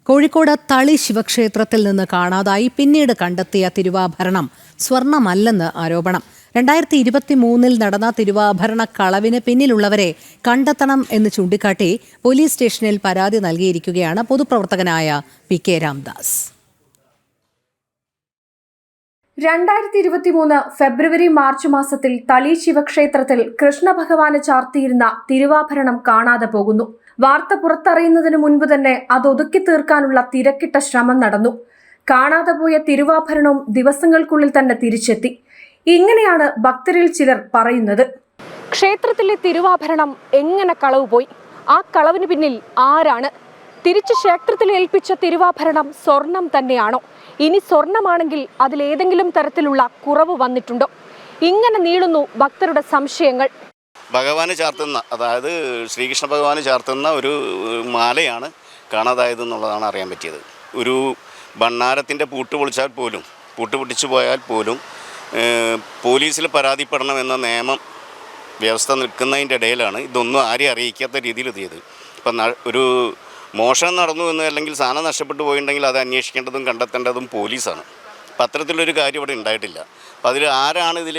കോഴിക്കോട് തളി ശിവക്ഷേത്രത്തിൽ നിന്ന് കാണാതായി പിന്നീട് കണ്ടെത്തിയ തിരുവാഭരണം സ്വർണമല്ലെന്ന് ആരോപണം. 2023 നടന്ന തിരുവാഭരണ കളവിന് പിന്നിലുള്ളവരെ കണ്ടെത്തണം എന്ന് ചൂണ്ടിക്കാട്ടി പോലീസ് സ്റ്റേഷനിൽ പരാതി നൽകിയിരിക്കുകയാണ് പൊതുപ്രവർത്തകനായ പി.കെ. രാംദാസ്. 2023 ഫെബ്രുവരി മാർച്ച് മാസത്തിൽ തളി ശിവക്ഷേത്രത്തിൽ കൃഷ്ണഭഗവാന് ചാർത്തിയിരുന്ന തിരുവാഭരണം കാണാതെ പോകുന്നു. വാർത്ത പുറത്തറിയുന്നതിന് മുൻപ് തന്നെ അത് ഒതുക്കി തീർക്കാനുള്ള തിരക്കിട്ട ശ്രമം നടന്നു. കാണാതെ പോയ തിരുവാഭരണവും ദിവസങ്ങൾക്കുള്ളിൽ തന്നെ തിരിച്ചെത്തി. ഇങ്ങനെയാണ് ഭക്തരിൽ ചിലർ പറയുന്നത്. ക്ഷേത്രത്തിലെ തിരുവാഭരണം എങ്ങനെ കളവ് പോയി? ആ കളവിന് പിന്നിൽ ആരാണ്? തിരിച്ച് ക്ഷേത്രത്തിൽ ഏൽപ്പിച്ച തിരുവാഭരണം സ്വർണം തന്നെയാണോ? ഇനി സ്വർണമാണെങ്കിൽ അതിലേതെങ്കിലും തരത്തിലുള്ള കുറവ് വന്നിട്ടുണ്ടോ? ഇങ്ങനെ നീളുന്നു ഭക്തരുടെ സംശയങ്ങൾ. ഭഗവാന് ചാർത്തുന്ന, അതായത് ശ്രീകൃഷ്ണ ഭഗവാന് ചാർത്തുന്ന ഒരു മാലയാണ് കാണാതായതെന്നുള്ളതാണ് അറിയാൻ പറ്റിയത്. ഒരു ഭണ്ണാരത്തിൻ്റെ പൂട്ട് പൊട്ടിച്ചു പോയാൽ പോലും പോലീസിൽ പരാതിപ്പെടണമെന്ന നിയമം വ്യവസ്ഥ നിൽക്കുന്നതിൻ്റെ ഇടയിലാണ് ഇതൊന്നും ആരെയും അറിയിക്കാത്ത രീതിയിൽ എത്തിയത്. ഇപ്പം ഒരു മോഷണം നടന്നു എന്ന്, അല്ലെങ്കിൽ സാധനം നഷ്ടപ്പെട്ടു പോയിട്ടുണ്ടെങ്കിൽ അത് അന്വേഷിക്കേണ്ടതും കണ്ടെത്തേണ്ടതും പോലീസാണ്. അപ്പം അത്തരത്തിലൊരു കാര്യം ഇവിടെ ഉണ്ടായിട്ടില്ല. അപ്പം അതിൽ ആരാണ് ഇതിൽ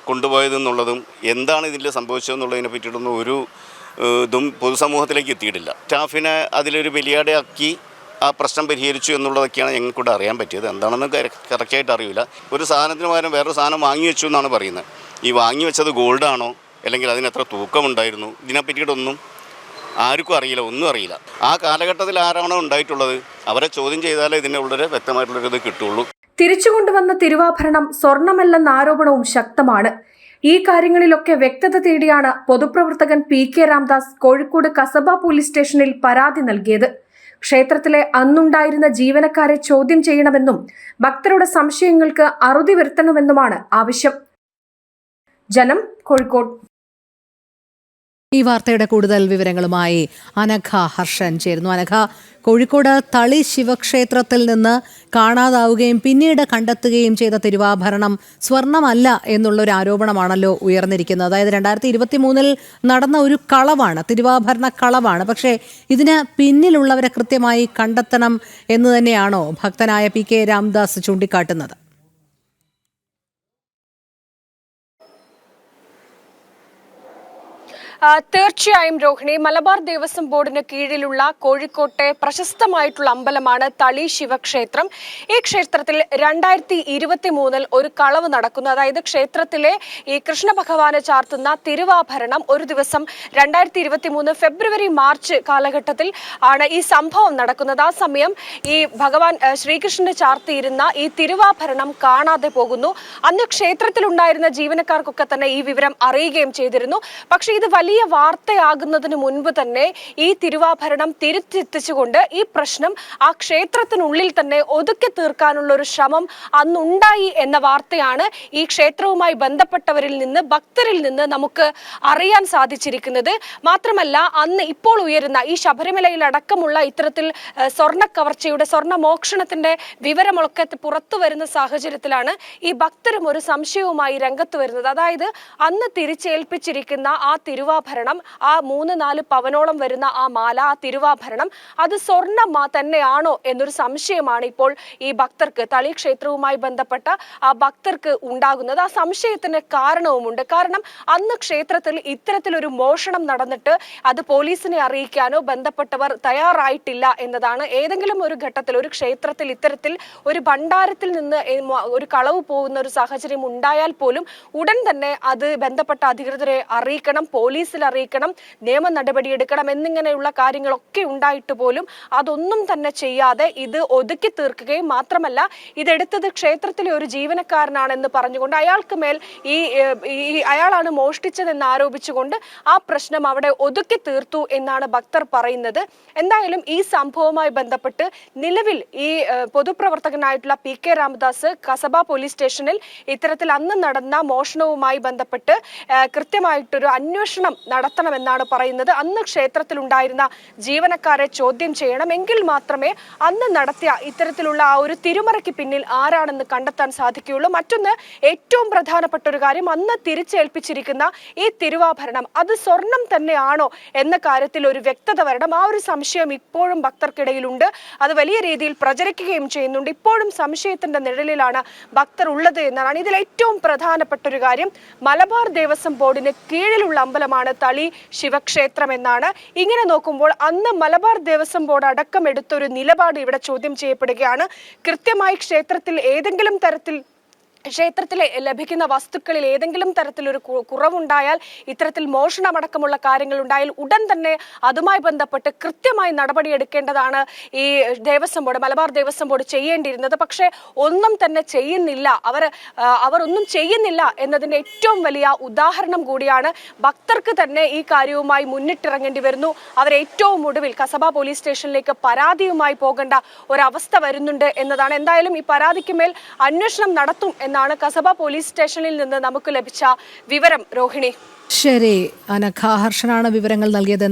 കൊണ്ടുപോയതെന്നുള്ളതും എന്താണ് ഇതിൽ സംഭവിച്ചതെന്നുള്ളതിനെ പറ്റിയിട്ടൊന്നും ഒരു ഇതും പൊതുസമൂഹത്തിലേക്ക് എത്തിയിട്ടില്ല. സ്റ്റാഫിനെ അതിലൊരു ബലിയാടാക്കി ആ പ്രശ്നം പരിഹരിച്ചു എന്നുള്ളതൊക്കെയാണ് ഞങ്ങൾക്കൂടെ അറിയാൻ പറ്റിയത്. എന്താണെന്ന് കറക്റ്റായിട്ട് അറിയില്ല. ഒരു സാധനത്തിന് പകരം വേറൊരു സാധനം വാങ്ങി വെച്ചു എന്നാണ് പറയുന്നത്. ഈ വാങ്ങി വെച്ചത് ഗോൾഡാണോ, അല്ലെങ്കിൽ അതിന് എത്ര തൂക്കമുണ്ടായിരുന്നു, ഇതിനെ പറ്റിയിട്ടൊന്നും ആർക്കും അറിയില്ല, ഒന്നും അറിയില്ല. ആ കാലഘട്ടത്തിൽ ആരാണോ ഉണ്ടായിട്ടുള്ളത് അവരെ ചോദ്യം ചെയ്താലേ ഇതിനുള്ളൊരു വ്യക്തമായിട്ടുള്ളൊരു കിട്ടുള്ളൂ. തിരിച്ചു കൊണ്ടുവന്ന തിരുവാഭരണം സ്വർണമല്ലെന്ന ആരോപണവും ശക്തമാണ്. ഈ കാര്യങ്ങളിലൊക്കെ വ്യക്തത തേടിയാണ് പൊതുപ്രവർത്തകൻ പി.കെ. രാംദാസ് കോഴിക്കോട് കസബ പോലീസ് സ്റ്റേഷനിൽ പരാതി നൽകിയത്. ക്ഷേത്രത്തിലെ അന്നുണ്ടായിരുന്ന ജീവനക്കാരെ ചോദ്യം ചെയ്യണമെന്നും ഭക്തരുടെ സംശയങ്ങൾക്ക് അറുതി വരുത്തണമെന്നുമാണ് ആവശ്യം. ജനം, കോഴിക്കോട്. ഈ വാർത്തയുടെ കൂടുതൽ വിവരങ്ങളുമായി അനഘ ഹർഷൻ ചേരുന്നു. അനഘ, കോഴിക്കോട് തളി ശിവക്ഷേത്രത്തിൽ നിന്ന് കാണാതാവുകയും പിന്നീട് കണ്ടെത്തുകയും ചെയ്ത തിരുവാഭരണം സ്വർണമല്ല എന്നുള്ളൊരു ആരോപണമാണല്ലോ ഉയർന്നിരിക്കുന്നത്. അതായത് 2023 നടന്ന ഒരു കളവാണ്, തിരുവാഭരണ കളവാണ്. പക്ഷേ ഇതിന് പിന്നിലുള്ളവരെ കൃത്യമായി കണ്ടെത്തണം എന്ന് തന്നെയാണോ ഭക്തനായ പി.കെ. രാംദാസ് ചൂണ്ടിക്കാട്ടുന്നത്? തീർച്ചയായും രോഹിണി, മലബാർ ദേവസ്വം ബോർഡിന് കീഴിലുള്ള കോഴിക്കോട്ടെ പ്രശസ്തമായിട്ടുള്ള അമ്പലമാണ് തളി ശിവക്ഷേത്രം. ഈ ക്ഷേത്രത്തിൽ 2023 ഒരു കളവ് നടക്കുന്നു. അതായത് ക്ഷേത്രത്തിലെ ഈ കൃഷ്ണ ഭഗവാന് ചാർത്തുന്ന തിരുവാഭരണം ഒരു ദിവസം 2023 ഫെബ്രുവരി മാർച്ച് കാലഘട്ടത്തിൽ ആണ് ഈ സംഭവം നടക്കുന്നത്. ആ സമയം ഈ ഭഗവാൻ ശ്രീകൃഷ്ണന് ചാർത്തിയിരുന്ന ഈ തിരുവാഭരണം കാണാതെ പോകുന്നു. അന്ന് ക്ഷേത്രത്തിലുണ്ടായിരുന്ന ജീവനക്കാർക്കൊക്കെ തന്നെ ഈ വിവരം അറിയുകയും ചെയ്തിരുന്നു. പക്ഷേ ഇത് വലിയ വാർത്തയാകുന്നതിന് മുൻപ് തന്നെ ഈ തിരുവാഭരണം തിരിച്ചെത്തിച്ചുകൊണ്ട് ഈ പ്രശ്നം ആ ക്ഷേത്രത്തിനുള്ളിൽ തന്നെ ഒതുക്കി തീർക്കാനുള്ള ഒരു ശ്രമം അന്നുണ്ടായി എന്ന വാർത്തയാണ് ഈ ക്ഷേത്രവുമായി ബന്ധപ്പെട്ടവരിൽ നിന്ന്, ഭക്തരിൽ നിന്ന് നമുക്ക് അറിയാൻ സാധിച്ചിരിക്കുന്നത്. മാത്രമല്ല, അന്ന് ഇപ്പോൾ ഉയരുന്ന ഈ ശബരിമലയിലടക്കമുള്ള ഇത്തരത്തിൽ സ്വർണ്ണ കവർച്ചയുടെ, സ്വർണ്ണ മോഷണത്തിന്റെ വിവരമൊക്കെ പുറത്തു വരുന്ന സാഹചര്യത്തിലാണ് ഈ ഭക്തരും ഒരു സംശയവുമായി രംഗത്ത് വരുന്നത്. അതായത് അന്ന് തിരിച്ചേൽപ്പിച്ചിരിക്കുന്ന ആ തിരുവാഭരണം, ആ 3-4 പവനോളം വരുന്ന ആ മാല, ആ തിരുവാഭരണം, അത് സ്വർണ്ണം തന്നെയാണോ എന്നൊരു സംശയമാണ് ഇപ്പോൾ ഈ ഭക്തർക്ക്, തളി ക്ഷേത്രവുമായി ബന്ധപ്പെട്ട ആ ഭക്തർക്ക് ഉണ്ടാകുന്നത്. ആ സംശയത്തിന് കാരണവുമുണ്ട്. കാരണം അന്ന് ക്ഷേത്രത്തിൽ ഇത്തരത്തിലൊരു മോഷണം നടന്നിട്ട് അത് പോലീസിനെ അറിയിക്കാനോ ബന്ധപ്പെട്ടവർ തയ്യാറായിട്ടില്ല എന്നതാണ്. ഏതെങ്കിലും ഒരു ഘട്ടത്തിൽ ഒരു ക്ഷേത്രത്തിൽ ഇത്തരത്തിൽ ഒരു ഭണ്ഡാരത്തിൽ നിന്ന് ഒരു കളവ് പോകുന്ന ഒരു സാഹചര്യം ഉണ്ടായാൽ പോലും ഉടൻ തന്നെ അത് ബന്ധപ്പെട്ട അധികൃതരെ അറിയിക്കണം, പോലീസിൽ അറിയിക്കണം, നിയമ നടപടിയെടുക്കണം എന്നിങ്ങനെയുള്ള കാര്യങ്ങളൊക്കെ ഉണ്ടായിട്ട് പോലും അതൊന്നും തന്നെ ചെയ്യാതെ ഇത് ഒതുക്കി തീർക്കുകയും മാത്രമല്ല ഇതെടുത്തത് ക്ഷേത്രത്തിലെ ഒരു ജീവനക്കാരനാണെന്ന് പറഞ്ഞുകൊണ്ട് അയാൾക്ക് മേൽ അയാളാണ് മോഷ്ടിച്ചതെന്ന് ആരോപിച്ചുകൊണ്ട് ആ പ്രശ്നം അവിടെ ഒതുക്കി തീർത്തു എന്നാണ് ഭക്തർ പറയുന്നത്. എന്തായാലും ഈ സംഭവവുമായി ബന്ധപ്പെട്ട് നിലവിൽ ഈ പൊതുപ്രവർത്തകനായിട്ടുള്ള പി.കെ. രാംദാസ് കസബ പോലീസ് സ്റ്റേഷനിൽ ഇത്തരത്തിൽ അന്ന് നടന്ന മോഷണവുമായി ബന്ധപ്പെട്ട് കൃത്യമായിട്ടൊരു അന്വേഷണം നടത്തണമെന്നാണ് പറയുന്നത്. അന്ന് ക്ഷേത്രത്തിലുണ്ടായിരുന്ന ജീവനക്കാരെ ചോദ്യം ചെയ്യണം, എങ്കിൽ മാത്രമേ അന്ന് നടത്തിയ ഇത്തരത്തിലുള്ള ആ ഒരു തിരുമറയ്ക്ക് പിന്നിൽ ആരാണെന്ന് കണ്ടെത്താൻ സാധിക്കുകയുള്ളൂ. മറ്റൊന്ന്, ഏറ്റവും പ്രധാനപ്പെട്ട ഒരു കാര്യം, അന്ന് തിരിച്ചേൽപ്പിച്ചിരിക്കുന്ന ഈ തിരുവാഭരണം അത് സ്വർണം തന്നെയാണോ എന്ന കാര്യത്തിൽ ഒരു വ്യക്തത വരണം. ആ ഒരു സംശയം ഇപ്പോഴും ഭക്തർക്കിടയിലുണ്ട്. അത് വലിയ രീതിയിൽ പ്രചരിക്കുകയും ചെയ്യുന്നുണ്ട്. ഇപ്പോഴും സംശയത്തിന്റെ നിഴലിലാണ് ഭക്തർ ഉള്ളത് എന്നാണ്. ഇതിൽ ഏറ്റവും പ്രധാനപ്പെട്ട ഒരു കാര്യം, മലബാർ ദേവസ്വം ബോർഡിന് കീഴിലുള്ള അമ്പലമാണ് തളി ശിവക്ഷേത്രം എന്നാണ്. ഇങ്ങനെ നോക്കുമ്പോൾ അന്ന് മലബാർ ദേവസ്വം ബോർഡ് അടക്കം എടുത്തൊരു നിലപാട് ഇവിടെ ചോദ്യം ചെയ്യപ്പെടുകയാണ്. കൃത്യമായി ക്ഷേത്രത്തിൽ ലഭിക്കുന്ന വസ്തുക്കളിൽ ഏതെങ്കിലും തരത്തിലൊരു കുറവുണ്ടായാൽ, ഇത്തരത്തിൽ മോഷണമടക്കമുള്ള കാര്യങ്ങൾ ഉണ്ടായാൽ ഉടൻ തന്നെ അതുമായി ബന്ധപ്പെട്ട് കൃത്യമായി നടപടിയെടുക്കേണ്ടതാണ് ഈ ദേവസ്വം ബോർഡ്, മലബാർ ദേവസ്വം ബോർഡ് ചെയ്യേണ്ടിയിരുന്നത്. പക്ഷേ ഒന്നും തന്നെ ചെയ്യുന്നില്ല. അവർ ഒന്നും ചെയ്യുന്നില്ല എന്നതിന്റെ ഏറ്റവും വലിയ ഉദാഹരണം കൂടിയാണ്. ഭക്തർക്ക് തന്നെ ഈ കാര്യവുമായി മുന്നിട്ടിറങ്ങേണ്ടി വരുന്നു. അവർ ഏറ്റവും ഒടുവിൽ കസബ പോലീസ് സ്റ്റേഷനിലേക്ക് പരാതിയുമായി പോകേണ്ട ഒരവസ്ഥ വരുന്നുണ്ട് എന്നതാണ്. എന്തായാലും ഈ പരാതിക്ക് മേൽ അന്വേഷണം നടത്തും എന്നാണ് കസബ പോലീസ് സ്റ്റേഷനിൽ നിന്ന് നമുക്ക് ലഭിച്ച വിവരം. രോഹിണി. ശരി, അനഘ ഹർഷനാണ് വിവരങ്ങൾ നൽകിയത്.